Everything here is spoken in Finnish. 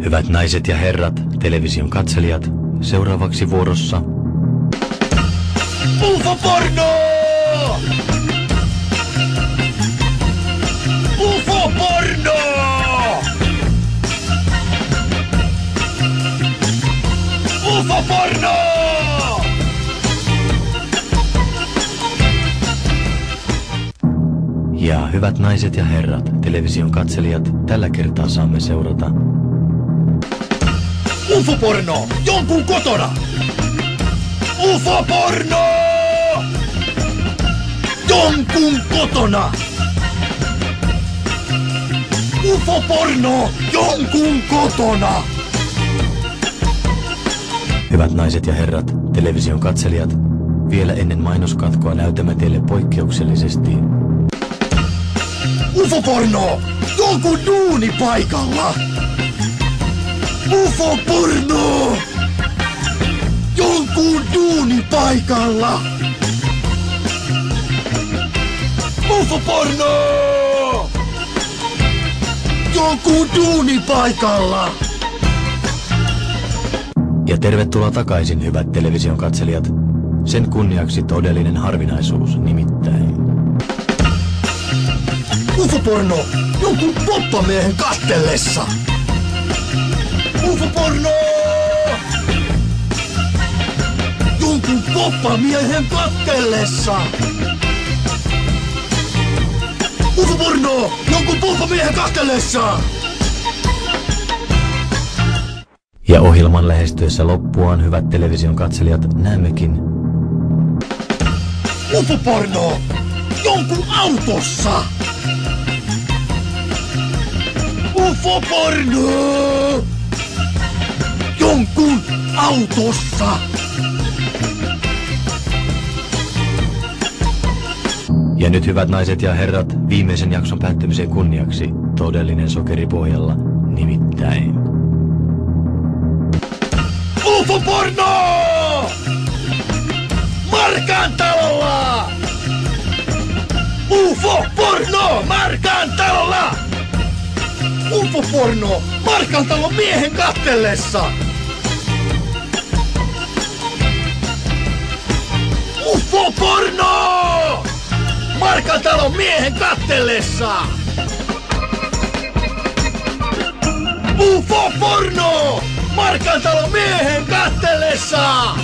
Hyvät naiset ja herrat, television katselijat, seuraavaksi vuorossa UFO-porno! UFO-porno! UFO-porno! Ja hyvät naiset ja herrat, television katselijat, tällä kertaa saamme seurata UFO-porno! Jonkun kotona! UFO-porno! Jonkun kotona! UFO-porno! Jonkun kotona! Hyvät naiset ja herrat, television katselijat, vielä ennen mainoskatkoa näytämme teille poikkeuksellisesti UFO-porno! Jonkun duunipaikalla! UFO-porno! Jonkun duunipaikalla! UFO-porno! Jonkun duunipaikalla! ja tervetuloa takaisin, hyvät television katselijat. Sen kunniaksi todellinen harvinaisuus nimittäin UFO-porno! Jonkun poppamiehen kastellessa! UFO-porno! Jonkun poppamiehen kastellessa! UFO-porno! Jonkun poppamiehen kastellessa! ja ohjelman lähestyessä loppuaan, hyvät television katselijat, näemmekin UFO-porno! Jonkun autossa! UFO-porno! Jonkun autossa! Ja nyt, hyvät naiset ja herrat, viimeisen jakson päättymisen kunniaksi todellinen sokeripohjalla nimittäin UFO-porno! Markan talolla! UFO-porno! Markan talolla! UFO-porno! Markan talon miehen kastellessa! UFO-porno! Markan talon miehen kastellessa! UFO-porno! Markan talon miehen kastellessa!